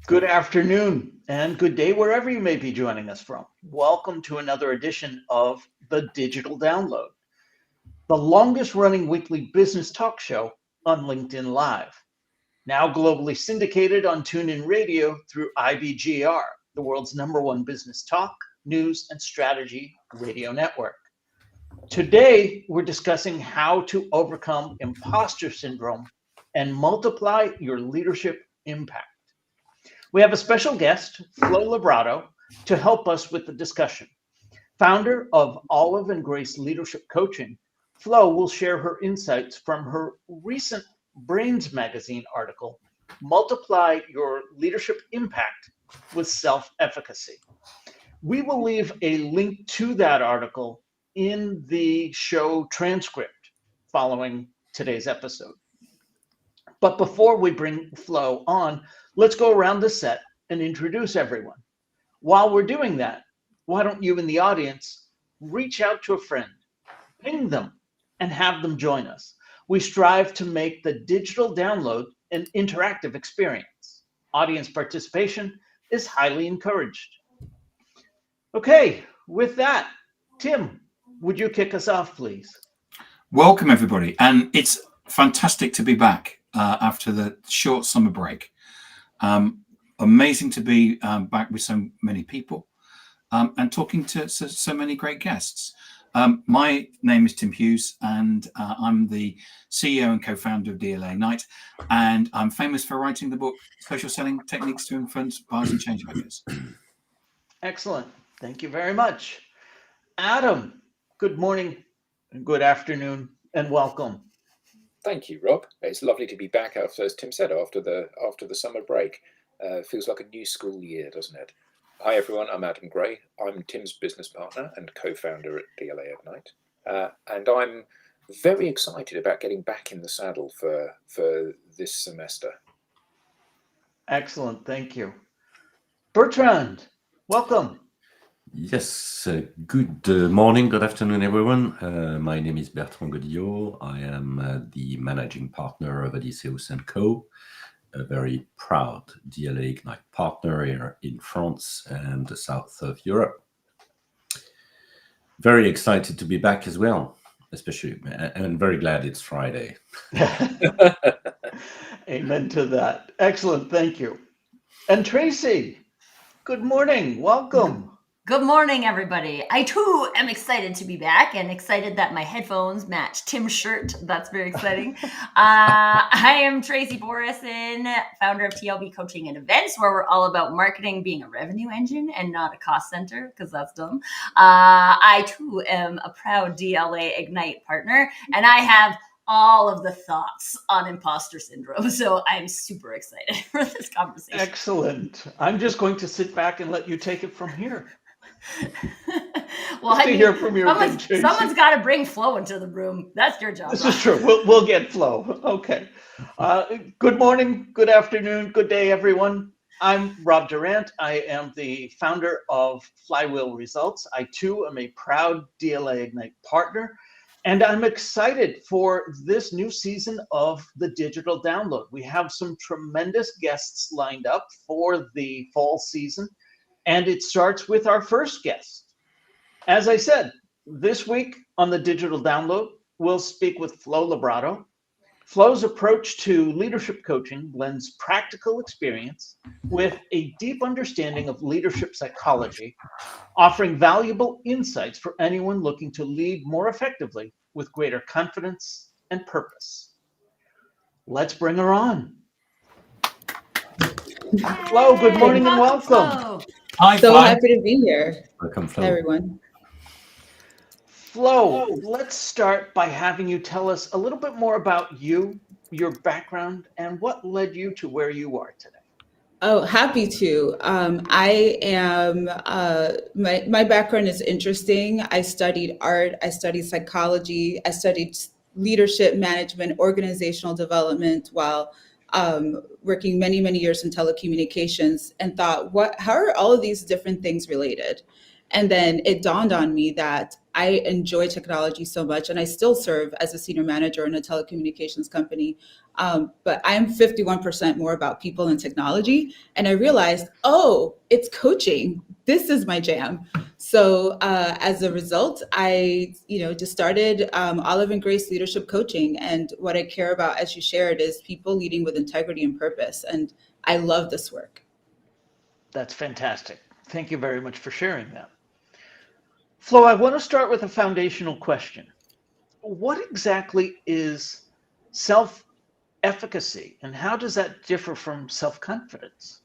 Good afternoon and good day wherever you may be joining us from. Welcome to another edition of the Digital Download, the longest running weekly business talk show on LinkedIn Live. Now globally syndicated on TuneIn Radio through IBGR, the world's #1 business talk, news, and strategy radio network. Today, we're discussing how to overcome imposter syndrome and multiply your leadership impact. We have a special guest, Flo Labrato, to help us with the discussion. Founder of Olive and Grace Leadership Coaching, Flo will share her insights from her recent Brains magazine article, Multiply Your Leadership Impact with Self-Efficacy. We will leave a link to that article in the show transcript following today's episode. But before we bring Flo on, let's go around the set and introduce everyone. While we're doing that, why don't you in the audience reach out to a friend, ping them, and have them join us. We strive to make the digital download an interactive experience. Audience participation is highly encouraged. Okay, with that, Tim, would you kick us off, please? Welcome, everybody. And it's fantastic to be back after the short summer break. Amazing to be back with so many people and talking to so many great guests. My name is Tim Hughes, and I'm the CEO and co-founder of DLA Ignite, and I'm famous for writing the book Social Selling Techniques to Influence Buyers and Changemakers. Excellent. Thank you very much. Adam, good morning, good afternoon, and welcome. Thank you, Rob. It's lovely to be back after, as Tim said, after the summer break. Feels like a new school year, doesn't it? Hi, everyone. I'm Adam Gray. I'm Tim's business partner and co-founder at DLA Ignite. And I'm very excited about getting back in the saddle for this semester. Excellent. Thank you. Bertrand, welcome. Yes, good morning, good afternoon, everyone. My name is Bertrand Godillot. I am the managing partner of Odysseus & Co., a very proud DLA Ignite partner here in France and the south of Europe. Very excited to be back as well, especially, and very glad it's Friday. Amen to that. Excellent, thank you. And Tracy, good morning, welcome. Good morning, everybody. I too am excited to be back and excited that my headphones match Tim's shirt. That's very exciting. I am Tracy Borison, founder of TLB Coaching and Events, where we're all about marketing being a revenue engine and not a cost center, because that's dumb. I too am a proud DLA Ignite partner, and I have all of the thoughts on imposter syndrome. So I'm super excited for this conversation. Excellent. I'm just going to sit back and let you take it from here. Well, hear from you someone's got to bring Flo into the room. That's your job. This is true. We'll get Flo. Okay. Good morning, good afternoon, good day, everyone. I'm Rob Durant. I am the founder of Flywheel Results. I too am a proud DLA Ignite partner, and I'm excited for this new season of the Digital Download. We have some tremendous guests lined up for the fall season. And it starts with our first guest. As I said, this week on the Digital Download, we'll speak with Flo Labrato. Flo's approach to leadership coaching blends practical experience with a deep understanding of leadership psychology, offering valuable insights for anyone looking to lead more effectively with greater confidence and purpose. Let's bring her on. Flo, good morning and welcome. Hi, so happy to be here. Welcome, Flo. Hi, everyone. Flo, let's start by having you tell us a little bit more about you, your background, and what led you to where you are today. Oh, happy to. I am, my background is interesting. I studied art, I studied psychology, I studied leadership management, organizational development while working many, many years in telecommunications, and thought, how are all of these different things related? And then it dawned on me that I enjoy technology so much, and I still serve as a senior manager in a telecommunications company. But I'm 51% more about people and technology. And I realized, oh, it's coaching. This is my jam. So as a result, I, just started Olive and Grace Leadership Coaching. And what I care about, as you shared, is people leading with integrity and purpose. And I love this work. That's fantastic. Thank you very much for sharing that. Flo, I want to start with a foundational question. What exactly is self-efficacy, and how does that differ from self-confidence?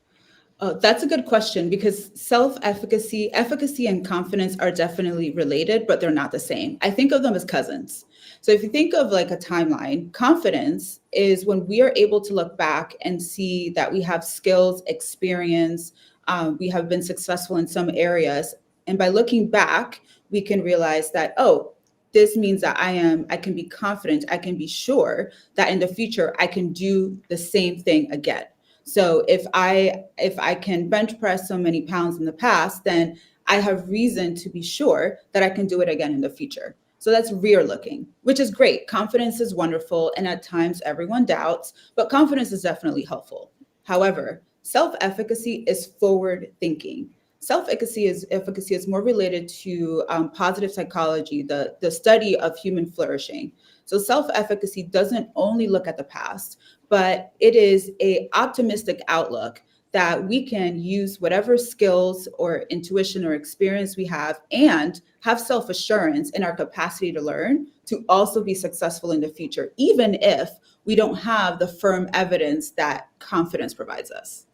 Oh, that's a good question, because self-efficacy, efficacy, and confidence are definitely related, but they're not the same. I think of them as cousins. So if you think of like a timeline, confidence is when we are able to look back and see that we have skills, experience, we have been successful in some areas. And by looking back, we can realize that, oh, this means that I can be confident, I can be sure that in the future, I can do the same thing again. So if I can bench press so many pounds in the past, then I have reason to be sure that I can do it again in the future. So that's rear looking, which is great. Confidence is wonderful. And at times everyone doubts, but confidence is definitely helpful. However, self-efficacy is forward thinking. Self-efficacy is more related to positive psychology, the study of human flourishing. So self-efficacy doesn't only look at the past, but it is an optimistic outlook that we can use whatever skills or intuition or experience we have and have self-assurance in our capacity to learn to also be successful in the future, even if we don't have the firm evidence that confidence provides us.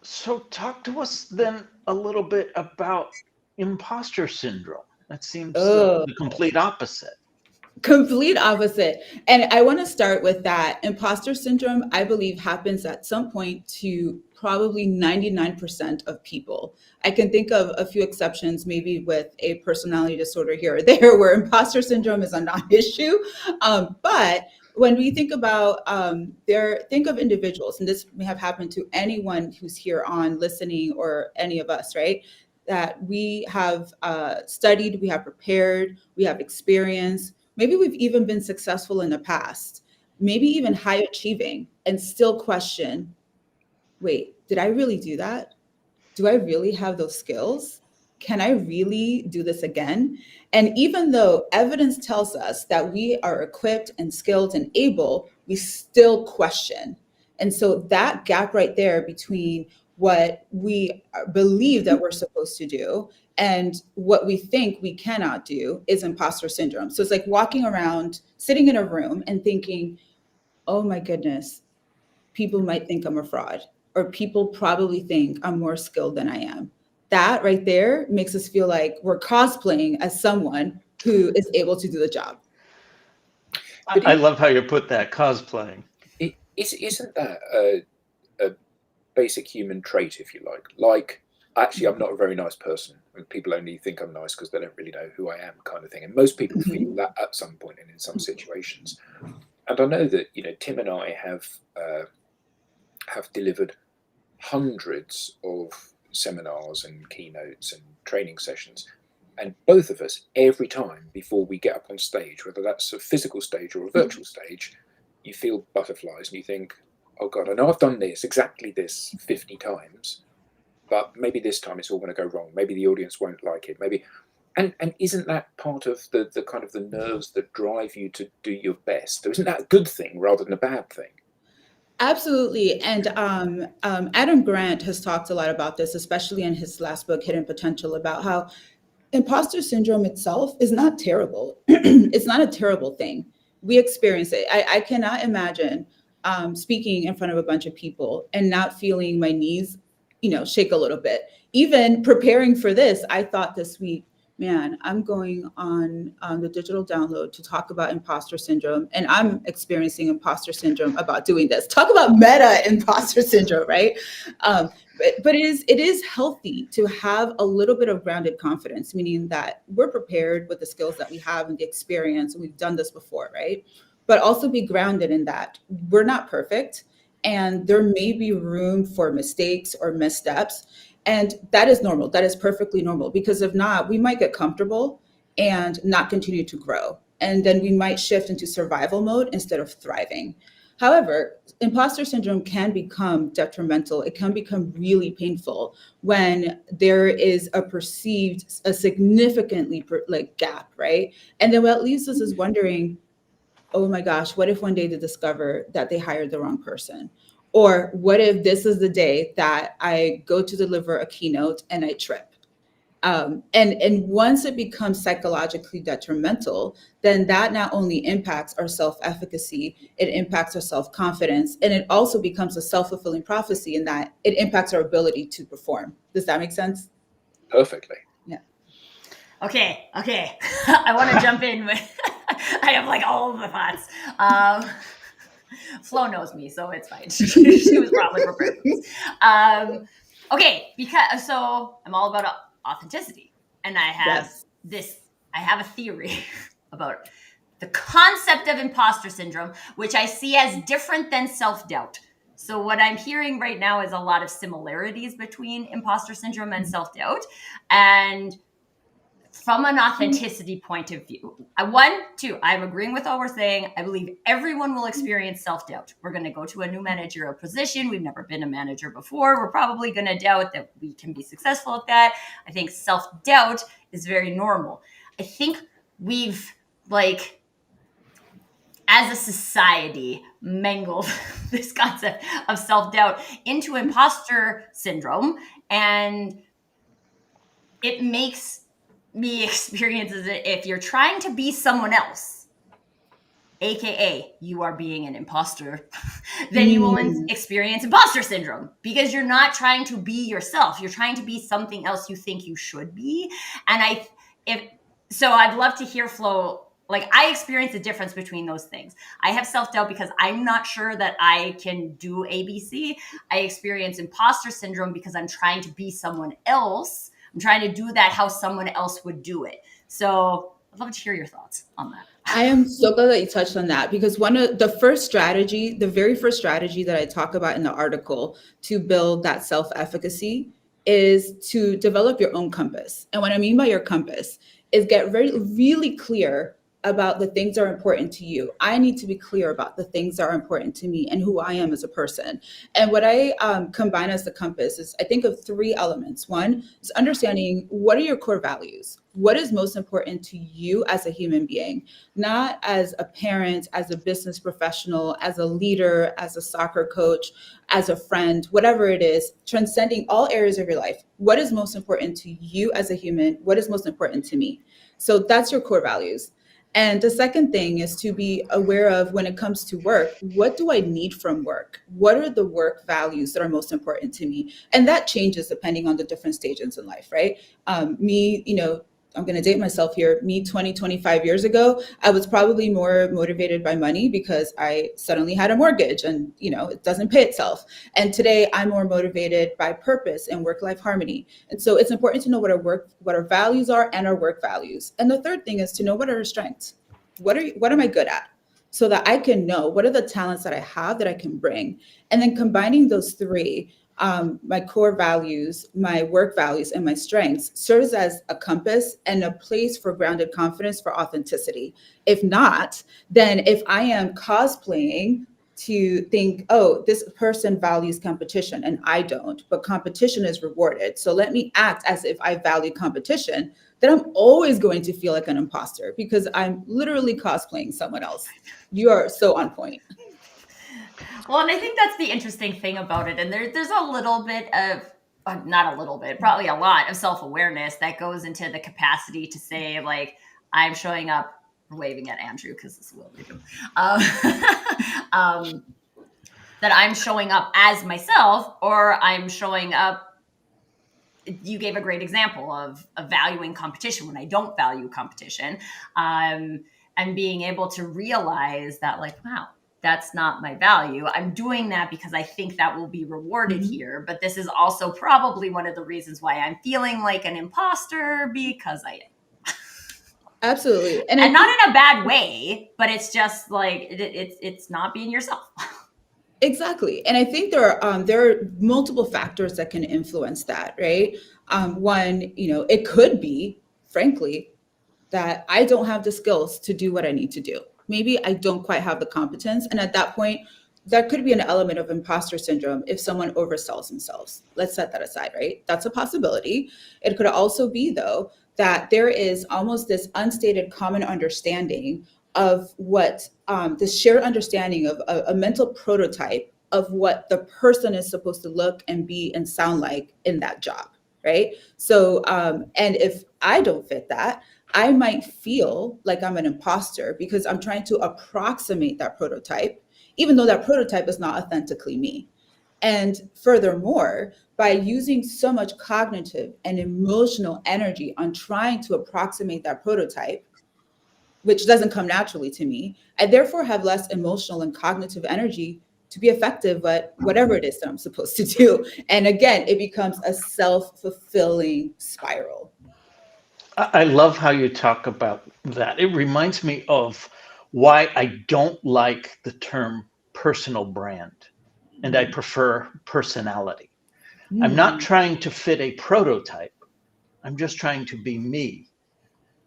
So talk to us then a little bit about imposter syndrome. That seems the complete opposite. Complete opposite. And I want to start with that. Imposter syndrome, I believe, happens at some point to probably 99% of people. I can think of a few exceptions, maybe with a personality disorder here or there, where imposter syndrome is a non-issue. But when we think about think of individuals, and this may have happened to anyone who's here on listening or any of us, right? That we have studied, we have prepared, we have experience. Maybe we've even been successful in the past, maybe even high achieving, and still question, wait, did I really do that? Do I really have those skills? Can I really do this again? And even though evidence tells us that we are equipped and skilled and able, we still question. And so that gap right there between what we believe that we're supposed to do and what we think we cannot do is imposter syndrome. So it's like walking around, sitting in a room and thinking, oh my goodness, people might think I'm a fraud, or people probably think I'm more skilled than I am. That right there makes us feel like we're cosplaying as someone who is able to do the job. I love how you put that, cosplaying. Isn't that a basic human trait, if you like? Like, actually, I'm not a very nice person, and people only think I'm nice because they don't really know who I am, kind of thing. And most people feel that at some point and in some situations. And I know that, Tim and I have delivered hundreds of seminars and keynotes and training sessions. And both of us, every time before we get up on stage, whether that's a physical stage or a virtual stage, you feel butterflies and you think, oh God, I know I've done exactly this 50 times, but maybe this time it's all going to go wrong. Maybe the audience won't like it. Maybe, and isn't that part of the kind of the nerves that drive you to do your best? Isn't that a good thing rather than a bad thing? Absolutely. And Adam Grant has talked a lot about this, especially in his last book, Hidden Potential, about how imposter syndrome itself is not terrible. It's not a terrible thing. We experience it. I cannot imagine speaking in front of a bunch of people and not feeling my knees, shake a little bit. Even preparing for this, I thought this week, man, I'm going on the digital download to talk about imposter syndrome, and I'm experiencing imposter syndrome about doing this. Talk about meta imposter syndrome, right? But it is healthy to have a little bit of grounded confidence, meaning that we're prepared with the skills that we have and the experience, and we've done this before, right? But also be grounded in that we're not perfect. and there may be room for mistakes or missteps. And that is normal. That is perfectly normal, because if not, we might get comfortable and not continue to grow. And then we might shift into survival mode instead of thriving. However, imposter syndrome can become detrimental. It can become really painful when there is a significantly like gap, right? And then what leaves us is wondering, oh my gosh, what if one day they discover that they hired the wrong person? Or what if this is the day that I go to deliver a keynote and I trip? And once it becomes psychologically detrimental, then that not only impacts our self-efficacy, it impacts our self-confidence, and it also becomes a self-fulfilling prophecy in that it impacts our ability to perform. Does that make sense? Perfectly. Yeah. Okay. I want to jump in with, I have like all of the thoughts. Flo knows me, so it's fine. She was probably prepared for this. Okay, because so I'm all about authenticity, and I have Yes. I have a theory about the concept of imposter syndrome, which I see as different than self-doubt. So what I'm hearing right now is a lot of similarities between imposter syndrome and self-doubt. And from an authenticity point of view, I'm agreeing with all we're saying. I believe everyone will experience self-doubt. We're going to go to a new managerial position. We've never been a manager before. We're probably going to doubt that we can be successful at that. I think self-doubt is very normal. I think we've, like, as a society, mangled this concept of self-doubt into imposter syndrome, and it makes me experience as if you're trying to be someone else, aka you are being an imposter, then you will experience imposter syndrome, because you're not trying to be yourself. You're trying to be something else you think you should be. And I'd love to hear Flo. Like, I experience the difference between those things. I have self-doubt because I'm not sure that I can do ABC. I experience imposter syndrome because I'm trying to be someone else. I'm trying to do that how someone else would do it. So I'd love to hear your thoughts on that. I am so glad that you touched on that, because one of the very first strategy that I talk about in the article to build that self-efficacy is to develop your own compass. And what I mean by your compass is get really clear about the things that are important to you. I need to be clear about the things that are important to me and who I am as a person. And what I combine as the compass is, I think of three elements. One is understanding, what are your core values? What is most important to you as a human being, not as a parent, as a business professional, as a leader, as a soccer coach, as a friend, whatever it is, transcending all areas of your life. What is most important to you as a human? What is most important to me? So that's your core values. And the second thing is to be aware of, when it comes to work, what do I need from work? What are the work values that are most important to me? And that changes depending on the different stages in life, right? I'm going to date myself here. Me 20, 25 years ago, I was probably more motivated by money because I suddenly had a mortgage and, it doesn't pay itself. And today I'm more motivated by purpose and work-life harmony. And so it's important to know what our values are and our work values. And the third thing is to know what are our strengths. What am I good at? So that I can know what are the talents that I have that I can bring. And then combining those three, my core values, my work values, and my strengths serves as a compass and a place for grounded confidence, for authenticity. If not, then if I am cosplaying to think, oh, this person values competition and I don't, but competition is rewarded, so let me act as if I value competition, then I'm always going to feel like an imposter because I'm literally cosplaying someone else. You are so on point. Well, and I think that's the interesting thing about it. And there's a little bit of, not a little bit, probably a lot of self-awareness that goes into the capacity to say, like, I'm showing up, waving at Andrew because this is what we do, that I'm showing up as myself, or I'm showing up. You gave a great example of valuing competition when I don't value competition, and being able to realize that, like, wow, that's not my value. I'm doing that because I think that will be rewarded here. But this is also probably one of the reasons why I'm feeling like an imposter, because I am. Absolutely. And not in a bad way, but it's just like, it's not being yourself. Exactly. And I think there are multiple factors that can influence that, right? One, it could be, frankly, that I don't have the skills to do what I need to do. Maybe I don't quite have the competence. And at that point, that could be an element of imposter syndrome if someone oversells themselves. Let's set that aside, right? That's a possibility. It could also be, though, that there is almost this unstated common understanding of what this shared understanding of a mental prototype of what the person is supposed to look and be and sound like in that job, right? So, and if I don't fit that, I might feel like I'm an imposter because I'm trying to approximate that prototype, even though that prototype is not authentically me. And furthermore, by using so much cognitive and emotional energy on trying to approximate that prototype, which doesn't come naturally to me, I therefore have less emotional and cognitive energy to be effective at whatever it is that I'm supposed to do. And again, it becomes a self-fulfilling spiral. I love how you talk about that. It reminds me of why I don't like the term personal brand and I prefer personality. I'm not trying to fit a prototype. I'm just trying to be me.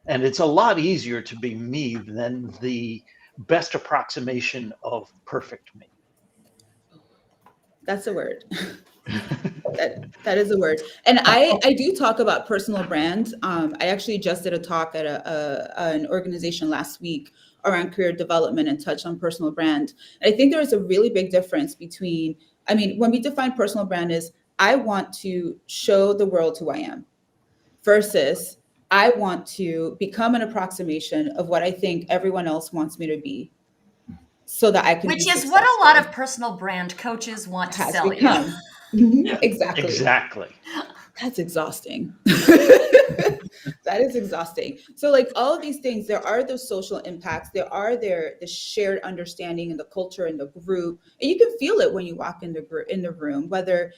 And it's a lot easier to be me than the best approximation of perfect me. That's a word. That is a word. And I do talk about personal brand. I actually just did a talk at an organization last week around career development and touched on personal brand. And I think there is a really big difference between, when we define personal brand is I want to show the world who I am versus I want to become an approximation of what I think everyone else wants me to be so that I can Which be is what a lot successful. of personal brand coaches want to Has sell you. become. Yeah. Exactly. Exactly. That's exhausting. That is exhausting. So like all of these things, there are those social impacts. There are the shared understanding in the culture in the group, and you can feel it when you walk in the room. Whether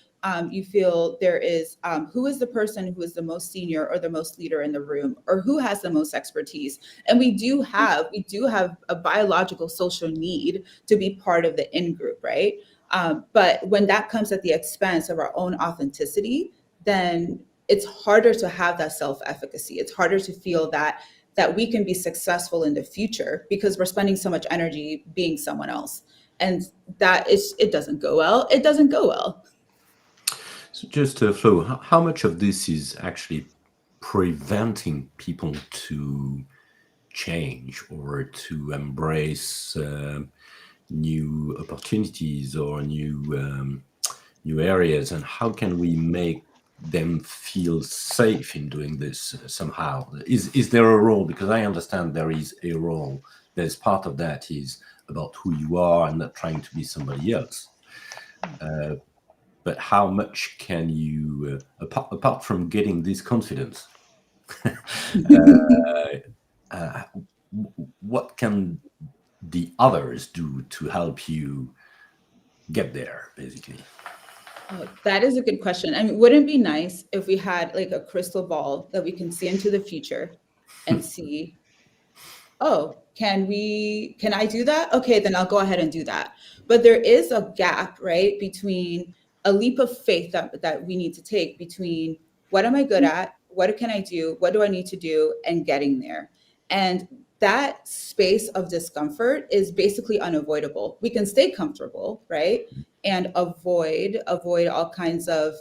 you feel there is who is the person who is the most senior or the most leader in the room, or who has the most expertise. And we do have a biological social need to be part of the in group, right? But when that comes at the expense of our own authenticity, then it's harder to have that self-efficacy. It's harder to feel that we can be successful in the future because we're spending so much energy being someone else. And it doesn't go well. It doesn't go well. So just Flo, how much of this is actually preventing people to change or to embrace new opportunities or new areas, and how can we make them feel safe in doing this somehow? Is there a role? Because I understand there is a role. There's part of that is about who you are and not trying to be somebody else. But how much can you, apart from getting this confidence, what can the others do to help you get there, basically? Oh, that is a good question. Wouldn't it be nice if we had like a crystal ball that we can see into the future and see, oh, can I do that? Okay, then I'll go ahead and do that. But there is a gap, right, between a leap of faith that we need to take between what am I good at? What can I do? What do I need to do? And getting there. And that space of discomfort is basically unavoidable. We can stay comfortable, right? And avoid all kinds of,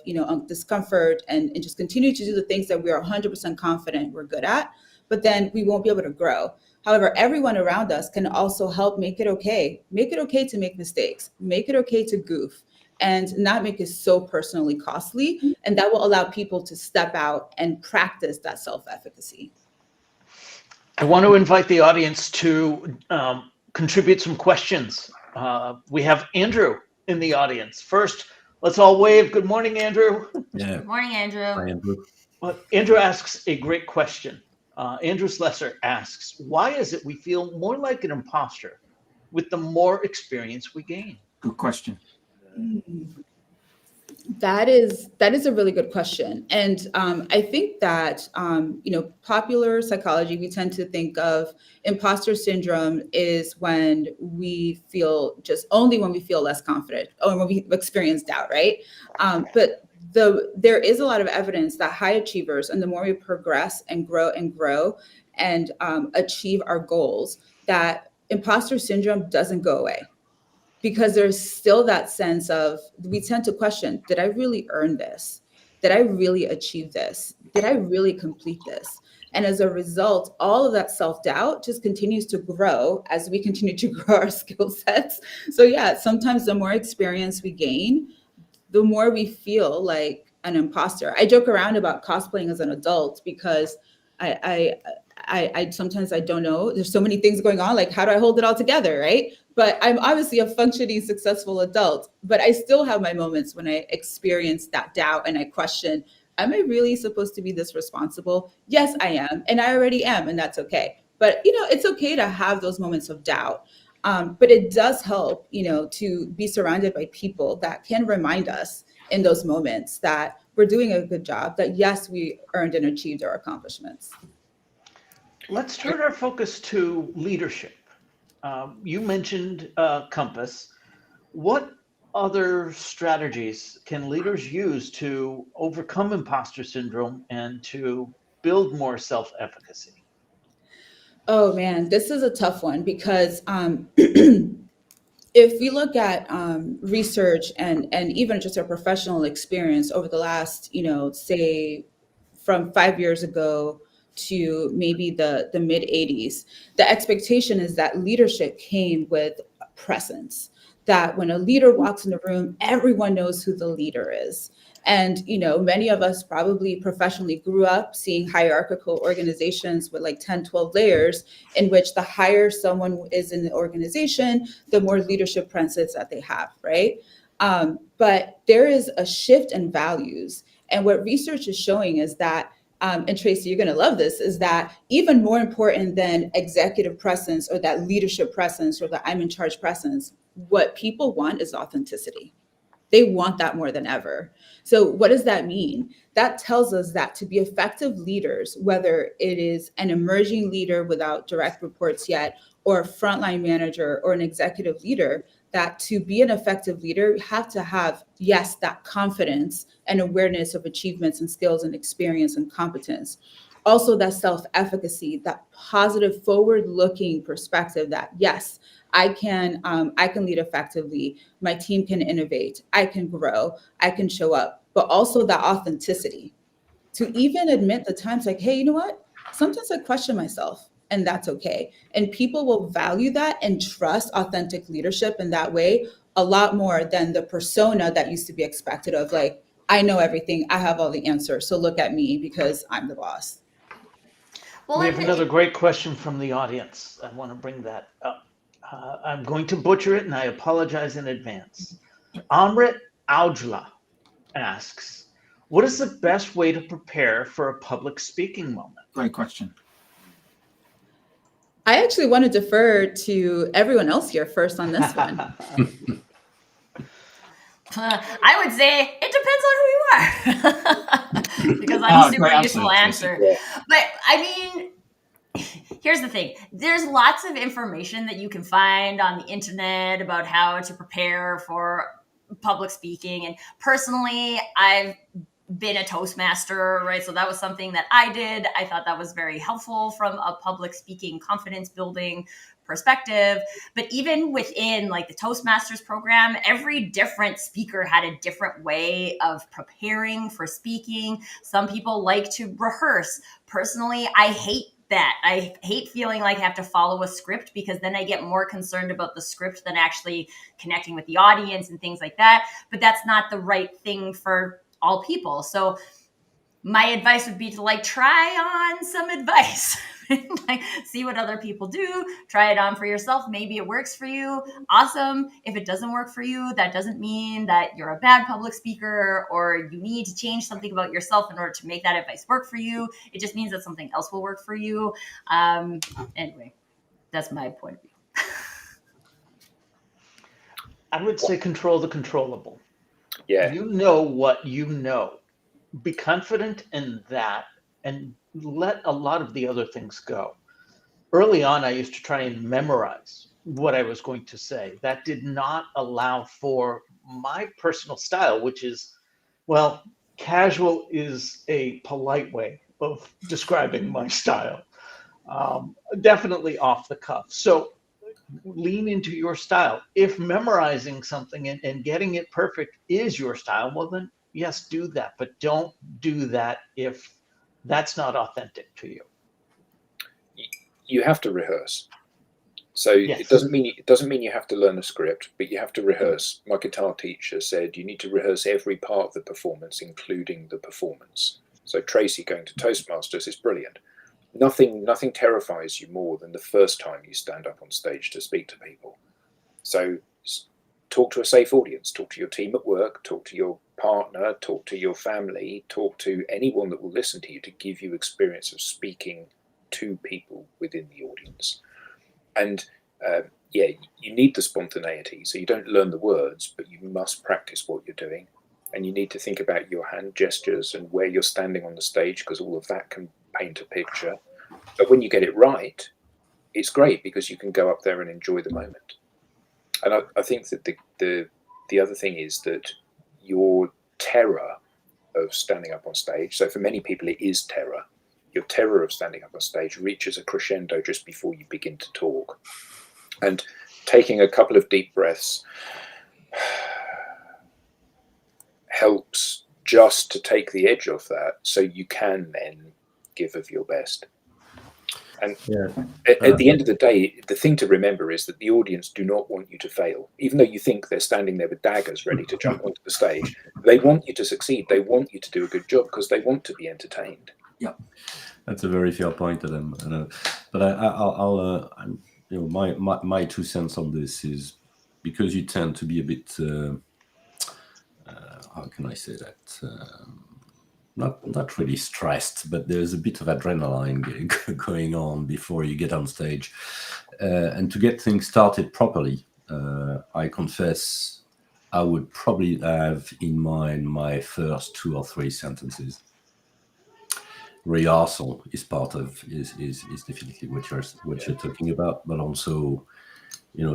discomfort and just continue to do the things that we are 100% confident we're good at, but then we won't be able to grow. However, everyone around us can also help make it okay. Make it okay to make mistakes. Make it okay to goof and not make it so personally costly. And that will allow people to step out and practice that self-efficacy. I want to invite the audience to contribute some questions. We have Andrew in the audience. First, let's all wave. Good morning, Andrew. Yeah. Good morning, Andrew. Hi, Andrew. Well, Andrew asks a great question. Andrew Slesser asks, why is it we feel more like an imposter with the more experience we gain? Good question. That is a really good question. And I think that, popular psychology, we tend to think of imposter syndrome is when we feel only when we feel less confident or when we experience doubt, right? But there is a lot of evidence that high achievers, and the more we progress and grow and achieve our goals, that imposter syndrome doesn't go away. Because there's still that sense of, we tend to question, did I really earn this? Did I really achieve this? Did I really complete this? And as a result, all of that self-doubt just continues to grow as we continue to grow our skill sets. So yeah, sometimes the more experience we gain, the more we feel like an imposter. I joke around about cosplaying as an adult because I sometimes I don't know. There's so many things going on. Like, how do I hold it all together, right? But I'm obviously a functioning, successful adult. But I still have my moments when I experience that doubt and I question: am I really supposed to be this responsible? Yes, I am, and I already am, and that's okay. But it's okay to have those moments of doubt. But it does help, to be surrounded by people that can remind us in those moments that we're doing a good job, that yes, we earned and achieved our accomplishments. Let's turn our focus to leadership. You mentioned Compass. What other strategies can leaders use to overcome imposter syndrome and to build more self-efficacy? Oh man, this is a tough one because if we look at research and even just our professional experience over the last, say from 5 years ago to maybe the mid 80s, the expectation is that leadership came with presence, that when a leader walks in the room, everyone knows who the leader is. And, many of us probably professionally grew up seeing hierarchical organizations with like 10, 12 layers, in which the higher someone is in the organization, the more leadership presence that they have, right? But there is a shift in values. And what research is showing is that, and Tracy, you're going to love this, is that even more important than executive presence or that leadership presence or the I'm in charge presence, what people want is authenticity. They want that more than ever. So what does that mean? That tells us that to be effective leaders, whether it is an emerging leader without direct reports yet, or a frontline manager or an executive leader, that to be an effective leader, you have to have, yes, that confidence and awareness of achievements and skills and experience and competence. Also that self-efficacy, that positive forward-looking perspective that, yes, I can lead effectively. My team can innovate. I can grow. I can show up. But also that authenticity to even admit the times like, hey, you know what? Sometimes I question myself, and that's okay. And people will value that and trust authentic leadership in that way a lot more than the persona that used to be expected of, like, I know everything. I have all the answers. So look at me because I'm the boss. Well, We have another great question from the audience. I want to bring that up. I'm going to butcher it, and I apologize in advance. Amrit Aujla asks, what is the best way to prepare for a public speaking moment? Great question. I actually want to defer to everyone else here first on this one. I would say it depends on who you are because I'm a super useful answer. But I mean, here's the thing. There's lots of information that you can find on the internet about how to prepare for public speaking. And personally, I've been a Toastmaster, right? So that was something that I did. I thought that was very helpful from a public speaking confidence building perspective. But even within like the Toastmasters program, every different speaker had a different way of preparing for speaking. Some people like to rehearse. Personally, I hate that. I hate feeling like I have to follow a script because then I get more concerned about the script than actually connecting with the audience and things like that. But that's not the right thing for all people. So my advice would be to like try on some advice, like see what other people do, try it on for yourself. Maybe it works for you. Awesome. If it doesn't work for you, that doesn't mean that you're a bad public speaker or you need to change something about yourself in order to make that advice work for you. It just means that something else will work for you. Anyway, that's my point of view. I would say control the controllable. Yeah. You know what you know. Be confident in that and let a lot of the other things go. Early on, I used to try and memorize what I was going to say. That did not allow for my personal style, which is, well, casual is a polite way of describing my style. Definitely off the cuff. So lean into your style. If memorizing something and getting it perfect is your style, well, then yes, do that. But don't do that if that's not authentic to you. You have to rehearse. So Yes. it doesn't mean you have to learn a script, but you have to rehearse. My guitar teacher said you need to rehearse every part of the performance, including the performance. So Tracy going to Toastmasters is brilliant. Nothing terrifies you more than the first time you stand up on stage to speak to people. So talk to a safe audience, talk to your team at work, talk to your partner, talk to your family, talk to anyone that will listen to you to give you experience of speaking to people within the audience. And yeah, you need the spontaneity. So you don't learn the words, but you must practice what you're doing. And you need to think about your hand gestures and where you're standing on the stage, because all of that can paint a picture. But when you get it right, it's great because you can go up there and enjoy the moment. And I think that the other thing is that your terror of standing up on stage, so for many people it is terror, your terror of standing up on stage reaches a crescendo just before you begin to talk. And taking a couple of deep breaths helps just to take the edge off that, so you can then give of your best. And at the end of the day, the thing to remember is that the audience do not want you to fail. Even though you think they're standing there with daggers ready to jump onto the stage, they want you to succeed. They want you to do a good job because they want to be entertained. Yeah, that's a very fair point, Adam. But I'll my 2 cents on this is because you tend to be a bit how can I say that? Not really stressed, but there's a bit of adrenaline going on before you get on stage. And to get things started properly, I confess I would probably have in mind my first 2 or 3 sentences. Rehearsal is part of is definitely what you're talking about, but also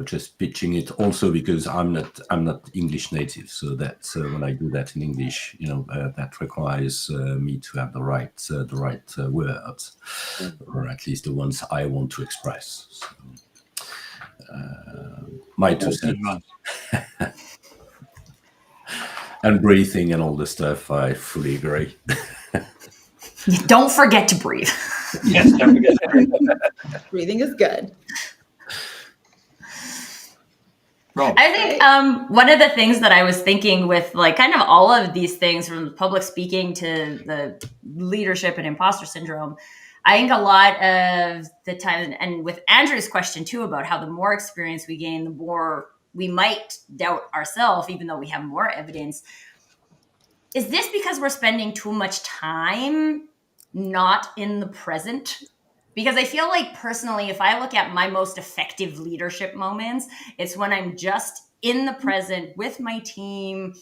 just pitching it, also because I'm not English native, so that when I do that in English, that requires me to have the right words, or at least the ones I want to express. So, my 2 cents. And breathing and all the stuff, I fully agree. Don't forget to breathe. Yes, don't forget to breathe. Breathing is good. Rob. I think one of the things that I was thinking with like kind of all of these things, from public speaking to the leadership and imposter syndrome, I think a lot of the time, and with Andrew's question too about how the more experience we gain, the more we might doubt ourselves, even though we have more evidence. Is this because we're spending too much time not in the present? Because I feel like personally, if I look at my most effective leadership moments, it's when I'm just in the present with my team,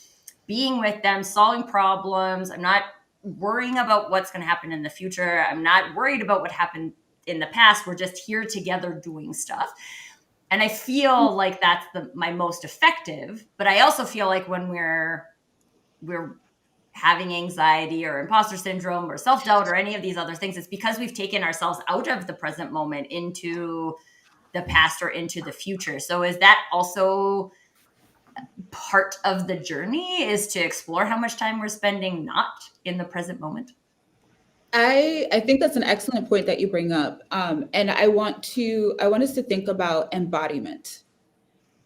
being with them, solving problems. I'm not worrying about what's going to happen in the future. I'm not worried about what happened in the past. We're just here together doing stuff. And I feel like that's my most effective. But I also feel like when we're having anxiety or imposter syndrome or self-doubt or any of these other things, it's because we've taken ourselves out of the present moment into the past or into the future. So is that also part of the journey, is to explore how much time we're spending not in the present moment? I think that's an excellent point that you bring up. And I want us to think about embodiment.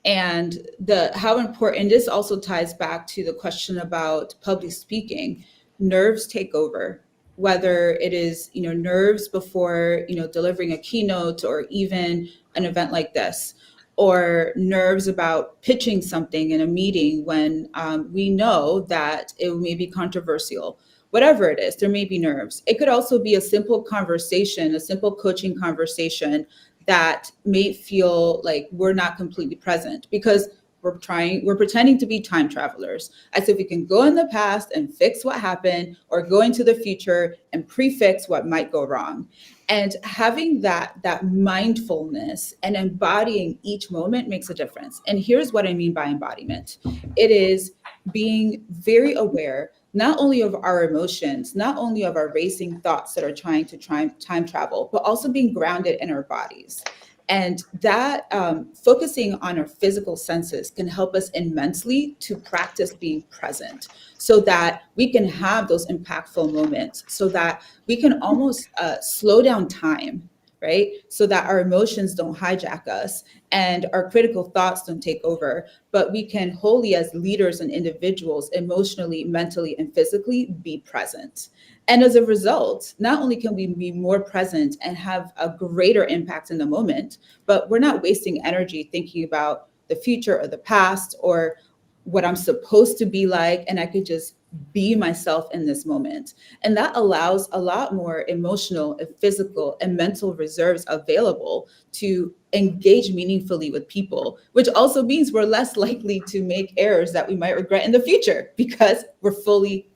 And how important this also ties back to the question about public speaking. Nerves take over, whether it is nerves before delivering a keynote or even an event like this, or nerves about pitching something in a meeting when we know that it may be controversial. Whatever it is, there may be nerves. It could also be a simple conversation, a simple coaching conversation that may feel like we're not completely present, because we're pretending to be time travelers, as if we can go in the past and fix what happened, or go into the future and prefix what might go wrong. And having that mindfulness and embodying each moment makes a difference. And here's what I mean by embodiment. It is being very aware, not only of our emotions, not only of our racing thoughts that are trying to time travel, but also being grounded in our bodies. And that focusing on our physical senses can help us immensely to practice being present, so that we can have those impactful moments, so that we can almost slow down time, right? So that our emotions don't hijack us and our critical thoughts don't take over, but we can wholly, as leaders and individuals, emotionally, mentally, and physically be present. And as a result, not only can we be more present and have a greater impact in the moment, but we're not wasting energy thinking about the future or the past or what I'm supposed to be like, and I could just be myself in this moment. And that allows a lot more emotional and physical and mental reserves available to engage meaningfully with people, which also means we're less likely to make errors that we might regret in the future because we're fully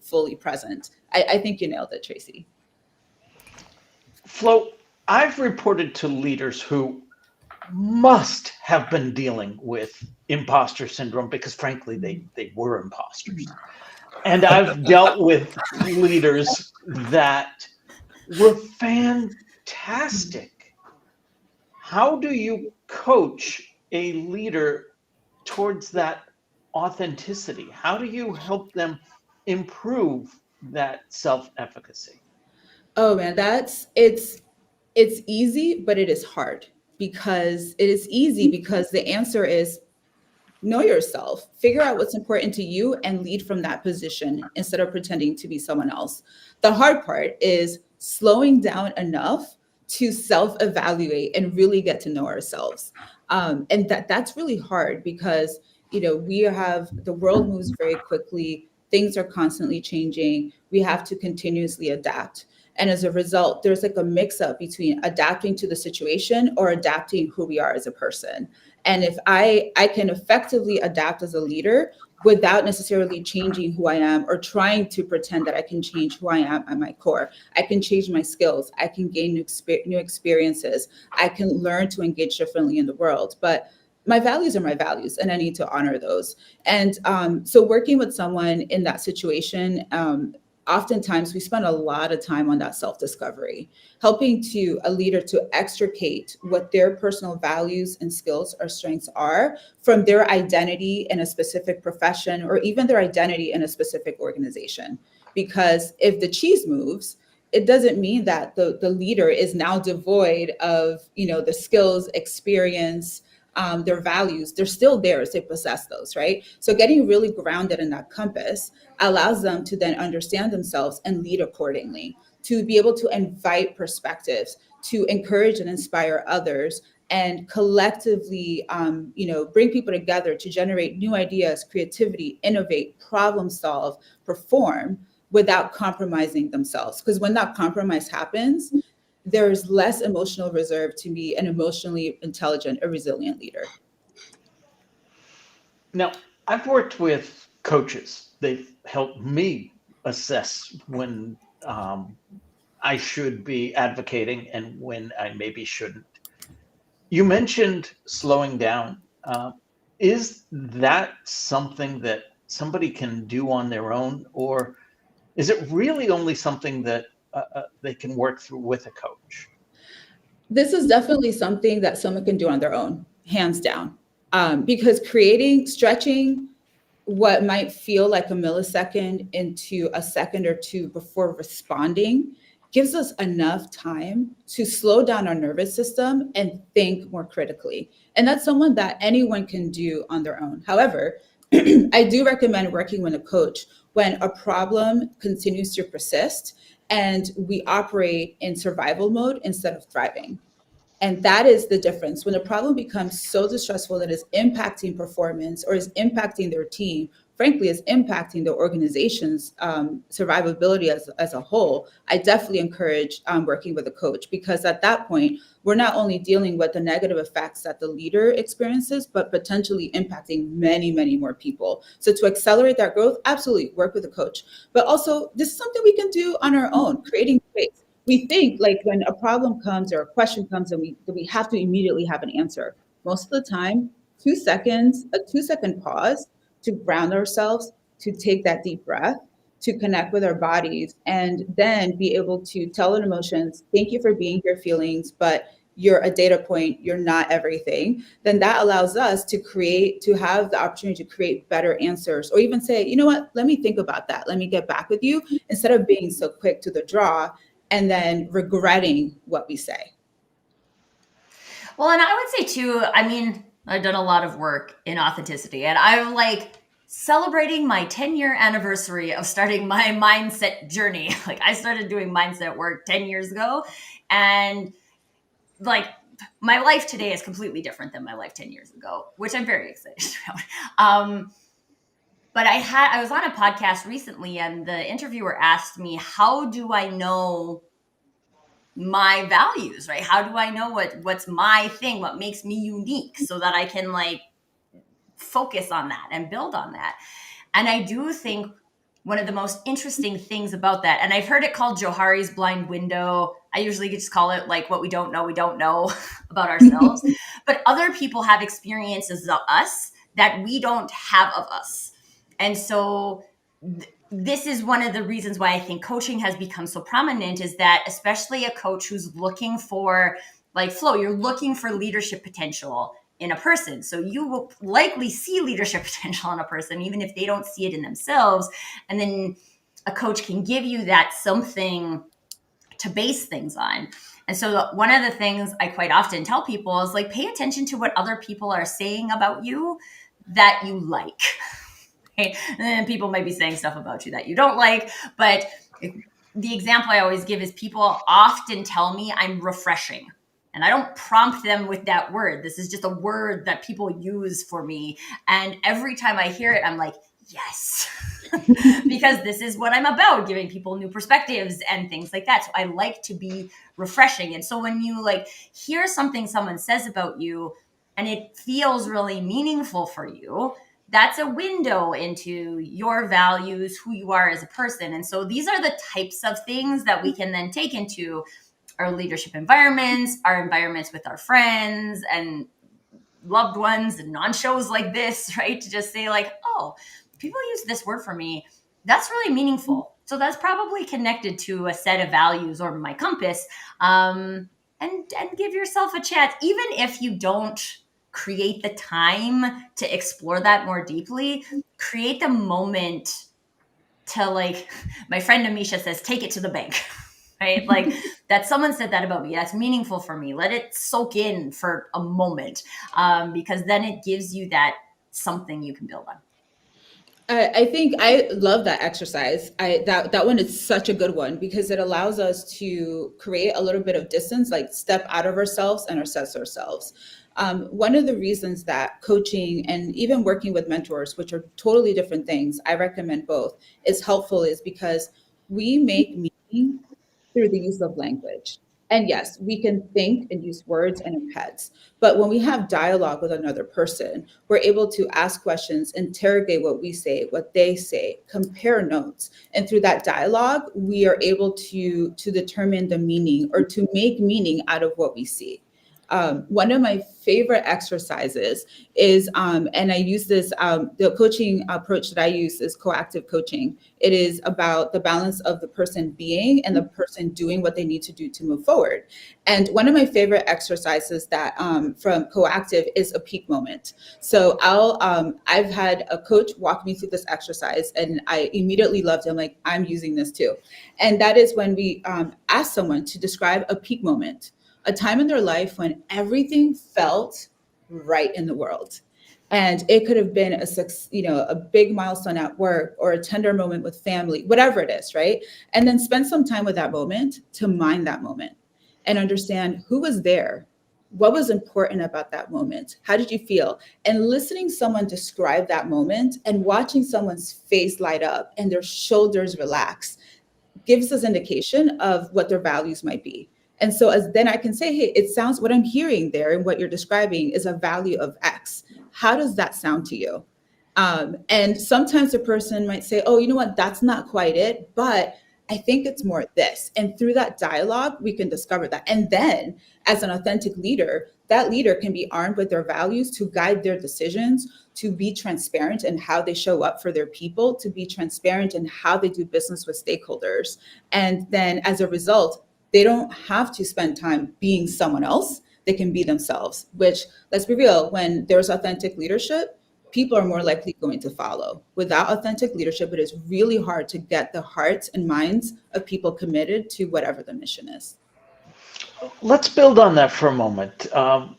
present. I think you nailed it, Tracy. Flo, I've reported to leaders who must have been dealing with imposter syndrome because, frankly, they were imposters. And I've dealt with leaders that were fantastic. How do you coach a leader towards that authenticity? How do you help them improve that self-efficacy? Oh man, it's easy, but it is hard. Because it is easy because the answer is know yourself, figure out what's important to you, and lead from that position instead of pretending to be someone else. The hard part is slowing down enough to self-evaluate and really get to know ourselves. And that's really hard because the world moves very quickly, things are constantly changing, we have to continuously adapt. And as a result, there's like a mix up between adapting to the situation or adapting who we are as a person. And if I can effectively adapt as a leader without necessarily changing who I am or trying to pretend that I can change who I am at my core, I can change my skills, I can gain new experiences, I can learn to engage differently in the world. But my values are my values, and I need to honor those. And so working with someone in that situation, oftentimes we spend a lot of time on that self-discovery, helping a leader to extricate what their personal values and skills or strengths are from their identity in a specific profession or even their identity in a specific organization. Because if the cheese moves, it doesn't mean that the leader is now devoid of the skills, experience, their values. They're still theirs. They possess those, right? So getting really grounded in that compass allows them to then understand themselves and lead accordingly, to be able to invite perspectives, to encourage and inspire others, and collectively, bring people together to generate new ideas, creativity, innovate, problem solve, perform without compromising themselves. Because when that compromise happens, there's less emotional reserve to be an emotionally intelligent or resilient leader. Now, I've worked with coaches. They've helped me assess when I should be advocating and when I maybe shouldn't. You mentioned slowing down. Is that something that somebody can do on their own, or is it really only something that they can work through with a coach? This is definitely something that someone can do on their own, hands down, because stretching what might feel like a millisecond into a second or two before responding gives us enough time to slow down our nervous system and think more critically. And that's someone that anyone can do on their own. However, I do recommend working with a coach when a problem continues to persist and we operate in survival mode instead of thriving. And that is the difference. When a problem becomes so distressful that it's impacting performance or is impacting their team frankly is impacting the organization's survivability as a whole, I definitely encourage working with a coach, because at that point, we're not only dealing with the negative effects that the leader experiences, but potentially impacting many, many more people. So to accelerate that growth, absolutely work with a coach. But also, this is something we can do on our own, creating space. We think like when a problem comes or a question comes and we have to immediately have an answer. Most of the time, 2 seconds, a 2-second pause to ground ourselves, to take that deep breath, to connect with our bodies, and then be able to tell our emotions, thank you for being here, feelings, but you're a data point, you're not everything. Then that allows us to have the opportunity to create better answers, or even say, you know what, let me think about that. Let me get back with you, instead of being so quick to the draw and then regretting what we say. Well, and I would say too, I mean, I've done a lot of work in authenticity, and I'm like celebrating my 10-year anniversary of starting my mindset journey. Like I started doing mindset work 10 years ago, and like my life today is completely different than my life 10 years ago, which I'm very excited about. But I was on a podcast recently, and the interviewer asked me, how do I know my values, right? How do I know what's my thing, what makes me unique, so that I can like focus on that and build on that? And I do think one of the most interesting things about that, and I've heard it called Johari's blind window. I usually just call it like what we don't know about ourselves. But other people have experiences of us that we don't have of us. And so this is one of the reasons why I think coaching has become so prominent, is that especially a coach who's looking for like flow, you're looking for leadership potential in a person. So you will likely see leadership potential in a person, even if they don't see it in themselves. And then a coach can give you that something to base things on. And so one of the things I quite often tell people is like, pay attention to what other people are saying about you that you like. Right? And then people might be saying stuff about you that you don't like. But the example I always give is people often tell me I'm refreshing. And I don't prompt them with that word. This is just a word that people use for me. And every time I hear it, I'm like, yes, because this is what I'm about, giving people new perspectives and things like that. So I like to be refreshing. And so when you like hear something someone says about you and it feels really meaningful for you, that's a window into your values, who you are as a person. And so these are the types of things that we can then take into our leadership environments, our environments with our friends and loved ones, and on shows like this, right? To just say like, oh, people use this word for me. That's really meaningful. So that's probably connected to a set of values or my compass. And give yourself a chance, even if you don't create the time to explore that more deeply, create the moment to, like, my friend Amisha says, take it to the bank. Right? Like that someone said that about me. That's meaningful for me. Let it soak in for a moment, because then it gives you that something you can build on. I think I love that exercise. That one is such a good one, because it allows us to create a little bit of distance, like step out of ourselves and assess ourselves. One of the reasons that coaching and even working with mentors, which are totally different things, I recommend both, is helpful, is because we make meaning through the use of language. And yes, we can think and use words in our heads. But when we have dialogue with another person, we're able to ask questions, interrogate what we say, what they say, compare notes. And through that dialogue, we are able to determine the meaning, or to make meaning out of what we see. One of my favorite exercises is, and I use this, the coaching approach that I use is coactive coaching. It is about the balance of the person being and the person doing what they need to do to move forward. And one of my favorite exercises that from coactive is a peak moment. So I've had a coach walk me through this exercise, and I immediately loved it. I'm like, I'm using this too. And that is when we ask someone to describe a peak moment, a time in their life when everything felt right in the world. And it could have been a big milestone at work, or a tender moment with family, whatever it is, right? And then spend some time with that moment to mine that moment and understand who was there, What was important about that moment? How did you feel? And listening someone describe that moment and watching someone's face light up and their shoulders relax gives us indication of what their values might be. And so as then I can say, hey, it sounds, what I'm hearing there and what you're describing is a value of X. How does that sound to you? And sometimes a person might say, oh, you know what, that's not quite it, but I think it's more this. And through that dialogue, we can discover that. And then as an authentic leader, that leader can be armed with their values to guide their decisions, to be transparent in how they show up for their people, to be transparent in how they do business with stakeholders. And then as a result, they don't have to spend time being someone else. They can be themselves, which, let's be real, when there's authentic leadership, people are more likely going to follow. Without authentic leadership, it is really hard to get the hearts and minds of people committed to whatever the mission is. Let's build on that for a moment.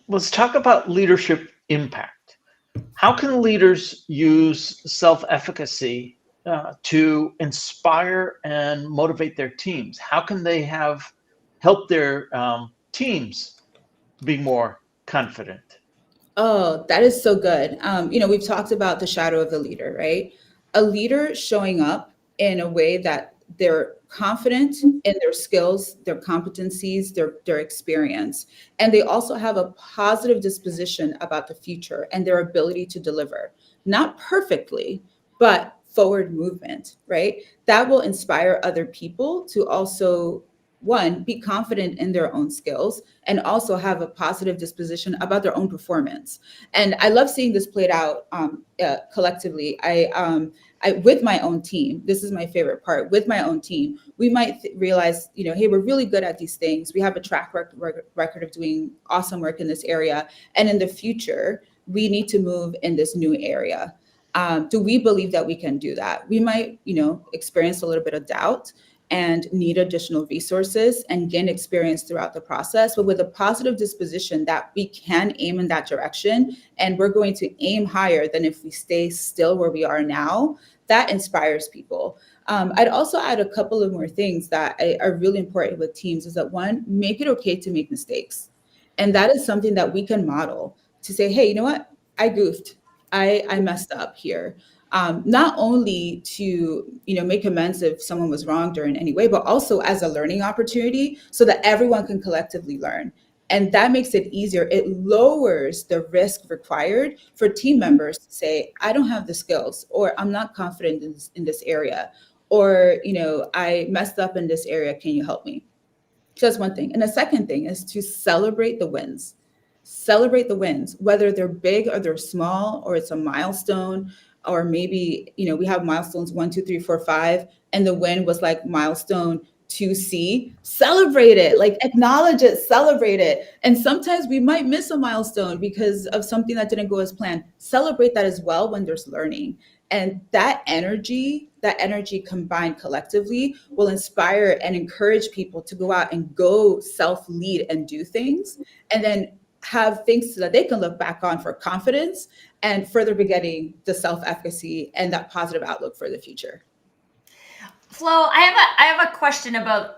Let's talk about leadership impact. How can leaders use self-efficacy to inspire and motivate their teams? How can they help their teams be more confident? Oh, that is so good. We've talked about the shadow of the leader, right? A leader showing up in a way that they're confident in their skills, their competencies, their experience. And they also have a positive disposition about the future and their ability to deliver. Not perfectly, but forward movement, right? That will inspire other people to also, one, be confident in their own skills and also have a positive disposition about their own performance. And I love seeing this played out collectively. I with my own team, this is my favorite part. With my own team, we might realize, hey, we're really good at these things. We have a track record of doing awesome work in this area. And in the future, we need to move in this new area. Do we believe that we can do that? We might, experience a little bit of doubt and need additional resources and gain experience throughout the process, but with a positive disposition that we can aim in that direction, and we're going to aim higher than if we stay still where we are now. That inspires people. I'd also add a couple of more things that are really important with teams is that, one, make it okay to make mistakes. And that is something that we can model to say, hey, you know what? I goofed. I messed up here. Not only to make amends if someone was wronged or in any way, but also as a learning opportunity so that everyone can collectively learn. And that makes it easier. It lowers the risk required for team members to say, I don't have the skills, or I'm not confident in this area, or I messed up in this area. Can you help me? So that's one thing. And the second thing is to celebrate the wins. Celebrate the wins, whether they're big or they're small, or it's a milestone, or maybe, we have milestones 1, 2, 3, 4, 5, and the win was like milestone 2C. Celebrate it, like acknowledge it, celebrate it. And sometimes we might miss a milestone because of something that didn't go as planned. Celebrate that as well when there's learning. And that energy combined collectively will inspire and encourage people to go out and go self-lead and do things, and then have things so that they can look back on for confidence and further begetting the self-efficacy and that positive outlook for the future. Flo, I have a question about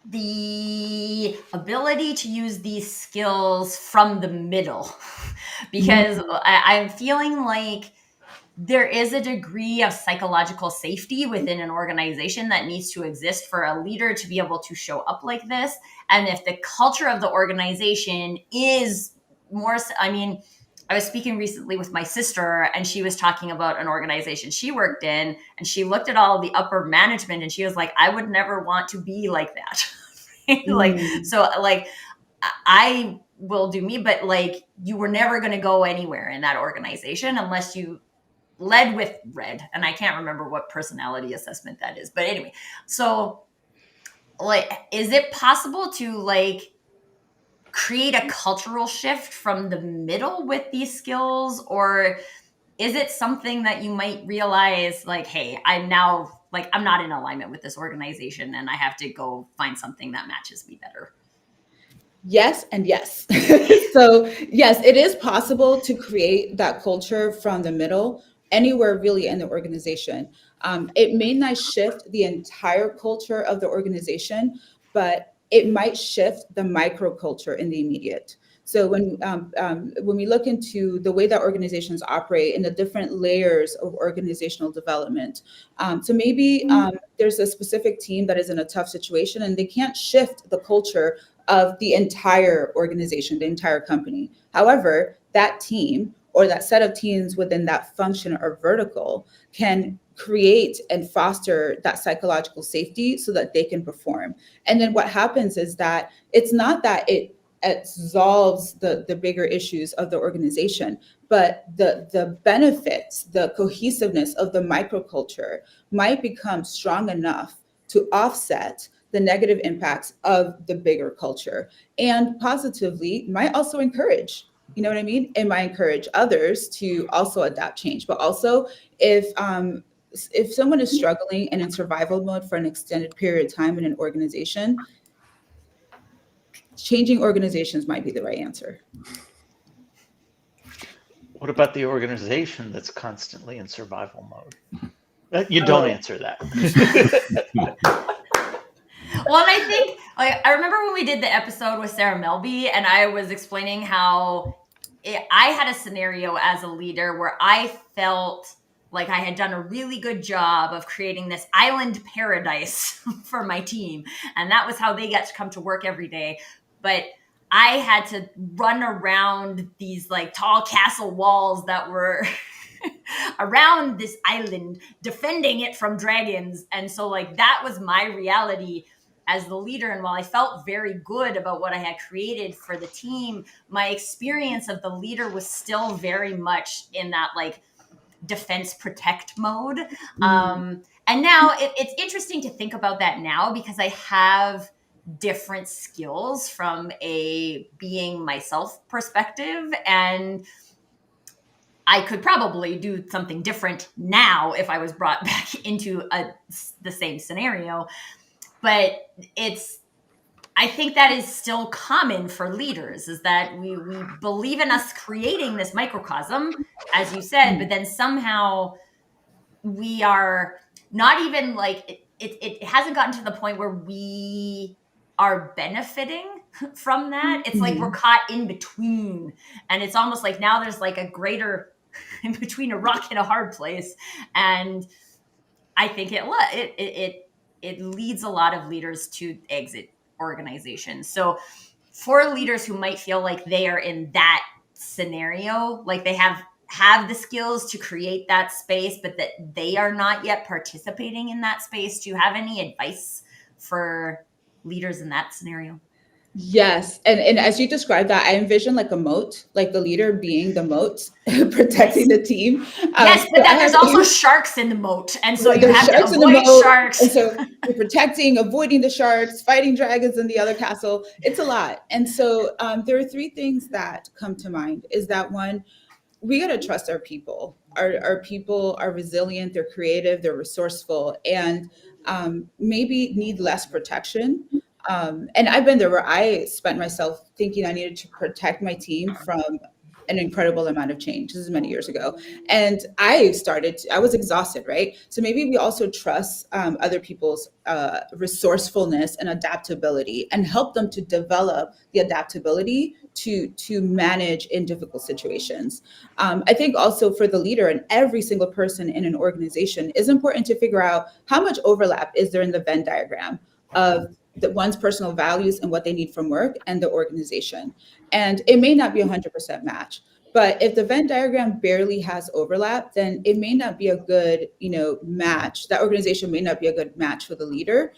the ability to use these skills from the middle, because I'm feeling like there is a degree of psychological safety within an organization that needs to exist for a leader to be able to show up like this. And if the culture of the organization is more, I was speaking recently with my sister, and she was talking about an organization she worked in, and she looked at all the upper management and she was like, I would never want to be like that. I will do me, but you were never going to go anywhere in that organization unless you led with red. And I can't remember what personality assessment that is, but anyway, so is it possible to create a cultural shift from the middle with these skills? Or is it something that you might realize hey, I'm now I'm not in alignment with this organization and I have to go find something that matches me better? Yes and yes. So yes, it is possible to create that culture from the middle anywhere really in the organization. It may not shift the entire culture of the organization, but it might shift the microculture in the immediate. So when we look into the way that organizations operate and the different layers of organizational development, so maybe there's a specific team that is in a tough situation and they can't shift the culture of the entire organization, the entire company. However, that team or that set of teams within that function or vertical can create and foster that psychological safety so that they can perform. And then what happens is that it's not that it solves the bigger issues of the organization, but the benefits, the cohesiveness of the microculture might become strong enough to offset the negative impacts of the bigger culture, and positively might also encourage, you know what I mean? It might encourage others to also adapt change. But also if someone is struggling and in survival mode for an extended period of time in an organization, changing organizations might be the right answer. What about the organization that's constantly in survival mode? You don't answer that. Well, and I think, like, I remember when we did the episode with Sarah Melby, and I was explaining how I had a scenario as a leader where I felt like I had done a really good job of creating this island paradise for my team. And that was how they got to come to work every day. But I had to run around these like tall castle walls that were around this island, defending it from dragons. And so like that was my reality as the leader. And while I felt very good about what I had created for the team, my experience of the leader was still very much in that like defense protect mode. And now it's interesting to think about that now because I have different skills from a being myself perspective, and I could probably do something different now if I was brought back into the same scenario. But I think that is still common for leaders, is that we believe in us creating this microcosm, as you said, but then somehow we are not even like, it hasn't gotten to the point where we are benefiting from that. It's like we're caught in between, and it's almost like now there's like a greater in between a rock and a hard place. And I think it leads a lot of leaders to exit organizations. So for leaders who might feel like they are in that scenario, like they have the skills to create that space, but that they are not yet participating in that space, do you have any advice for leaders in that scenario? Yes. And as you described that, I envision like a moat, like the leader being the moat, protecting the team. Yes, but there's also sharks in the moat. And so you have to avoid sharks. And so you're protecting, avoiding the sharks, fighting dragons in the other castle. It's a lot. And so there are three things that come to mind. Is that one, we got to trust our people. Our people are resilient, they're creative, they're resourceful, and maybe need less protection. And I've been there where I spent myself thinking I needed to protect my team from an incredible amount of change. This is many years ago. And I was exhausted, right? So maybe we also trust other people's resourcefulness and adaptability and help them to develop the adaptability to manage in difficult situations. I think also for the leader and every single person in an organization, it's important to figure out how much overlap is there in the Venn diagram of one's personal values and what they need from work and the organization. And it may not be 100% match, but if the Venn diagram barely has overlap, then it may not be a good, match. That organization may not be a good match for the leader.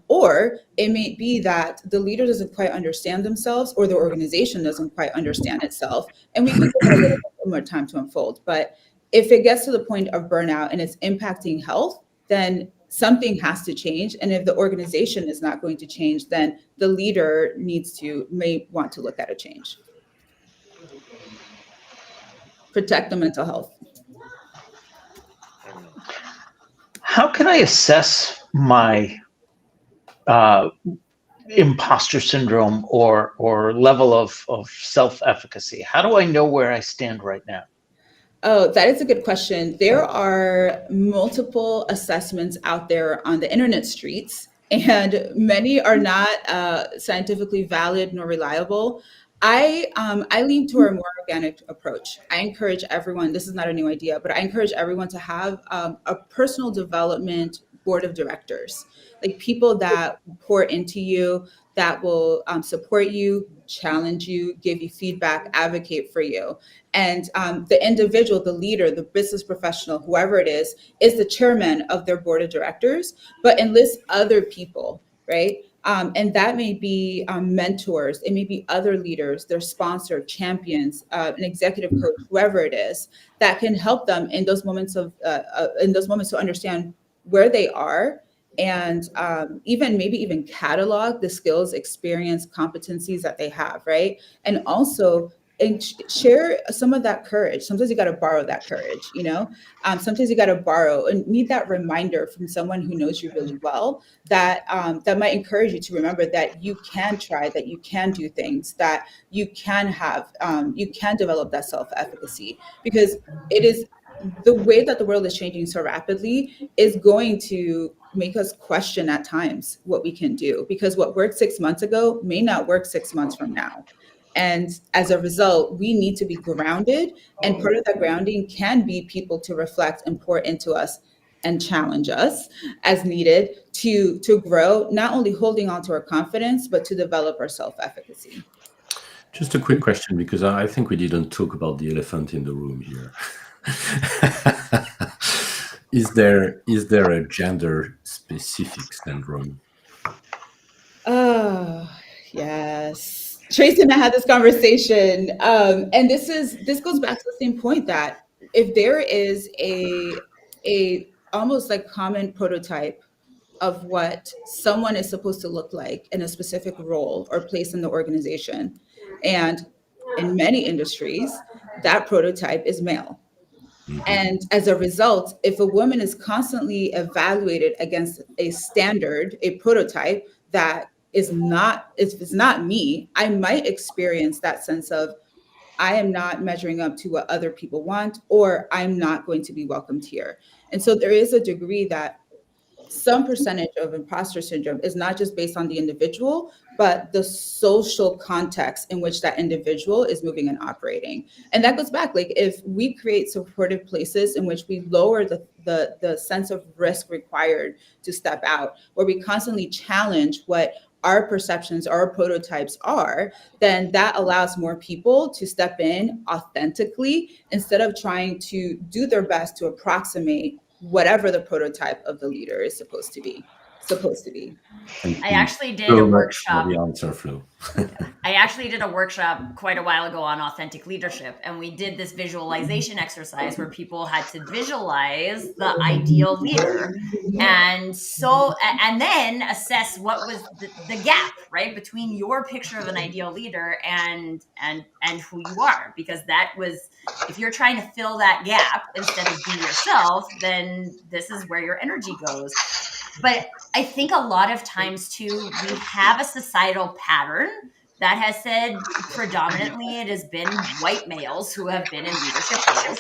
Or it may be that the leader doesn't quite understand themselves, or the organization doesn't quite understand itself. And we could give it a little bit more time to unfold. But if it gets to the point of burnout and it's impacting health, then something has to change. And if the organization is not going to change, then the leader may want to look at a change. Protect the mental health. How can I assess my imposter syndrome or level of self-efficacy? How do I know where I stand right now? Oh, that is a good question. There are multiple assessments out there on the internet streets and many are not scientifically valid nor reliable. I lean to a more organic approach. I encourage everyone. This is not a new idea, but I encourage everyone to have a personal development board of directors, like people that pour into you, that will support you, challenge you, give you feedback, advocate for you. And the individual, the leader, the business professional, whoever it is the chairman of their board of directors, but enlist other people, right? And that may be mentors, it may be other leaders, their sponsor, champions, an executive coach, whoever it is, that can help them in those moments to understand where they are, and even catalog the skills, experience, competencies that they have, right? And also share some of that courage. Sometimes you got to borrow that courage, sometimes you got to borrow and need that reminder from someone who knows you really well, that that might encourage you to remember that you can try, that you can do things, that you can develop that self-efficacy, because it is the way that the world is changing so rapidly is going to make us question at times what we can do, because what worked 6 months ago may not work 6 months from now. And as a result, we need to be grounded. And part of that grounding can be people to reflect and pour into us and challenge us as needed to grow, not only holding on to our confidence, but to develop our self-efficacy. Just a quick question, because I think we didn't talk about the elephant in the room here. Is there a gender specific syndrome? Oh, yes. Tracy and I had this conversation, and this goes back to the same point, that if there is a almost like common prototype of what someone is supposed to look like in a specific role or place in the organization, and in many industries, that prototype is male. And as a result, if a woman is constantly evaluated against a standard, a prototype that is not, if it's not me, I might experience that sense of I am not measuring up to what other people want, or I'm not going to be welcomed here. And so there is a degree that some percentage of imposter syndrome is not just based on the individual, but the social context in which that individual is moving and operating. And that goes back, like if we create supportive places in which we lower the sense of risk required to step out, where we constantly challenge what our perceptions, our prototypes are, then that allows more people to step in authentically instead of trying to do their best to approximate whatever the prototype of the leader is supposed to be. I actually did a workshop. The answer, Flo. I actually did a workshop quite a while ago on authentic leadership, and we did this visualization exercise where people had to visualize the ideal leader, and then assess what was the gap, right, between your picture of an ideal leader and who you are, because that was, if you're trying to fill that gap instead of be yourself, then this is where your energy goes. But I think a lot of times too, we have a societal pattern that has said predominantly it has been white males who have been in leadership roles.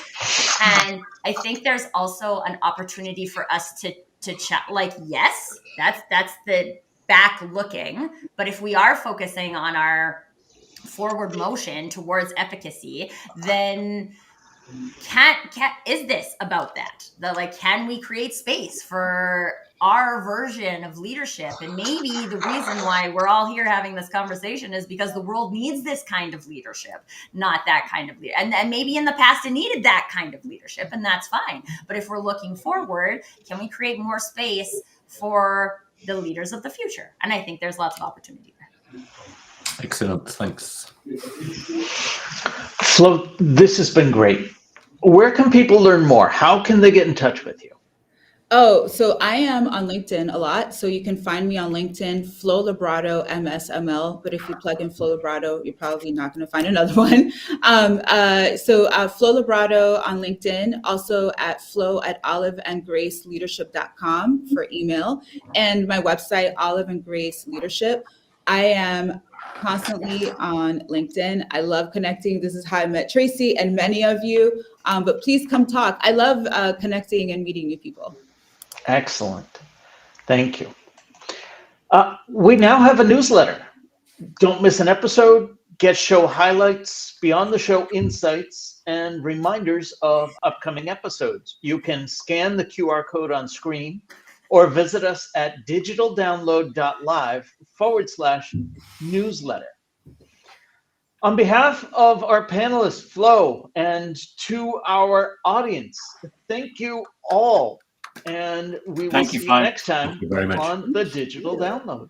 And I think there's also an opportunity for us to chat, like, yes, that's the back looking. But if we are focusing on our forward motion towards efficacy, then is this about that? Can we create space for our version of leadership? And maybe the reason why we're all here having this conversation is because the world needs this kind of leadership, not that kind of leader. And maybe in the past it needed that kind of leadership, and that's fine. But if we're looking forward, can we create more space for the leaders of the future? And I think there's lots of opportunity there. Excellent, thanks. Flo, this has been great. Where can people learn more? How can they get in touch with you? Oh, so I am on LinkedIn a lot. So you can find me on LinkedIn, Flo Labrado, MSML. But if you plug in Flo Labrado, you're probably not going to find another one. So Flo Labrado on LinkedIn, also at flo@oliveandgraceleadership.com for email, and my website, Olive and Grace Leadership. I am constantly on LinkedIn. I love connecting. This is how I met Tracy and many of you. But please come talk. I love connecting and meeting new people. Excellent. Thank you. We now have a newsletter. Don't miss an episode. Get show highlights, beyond the show insights, and reminders of upcoming episodes. You can scan the QR code on screen or visit us at digitaldownload.live/newsletter. On behalf of our panelists, Flo, and to our audience, thank you all. And we will see you next time Thank you very much. on the Digital Download.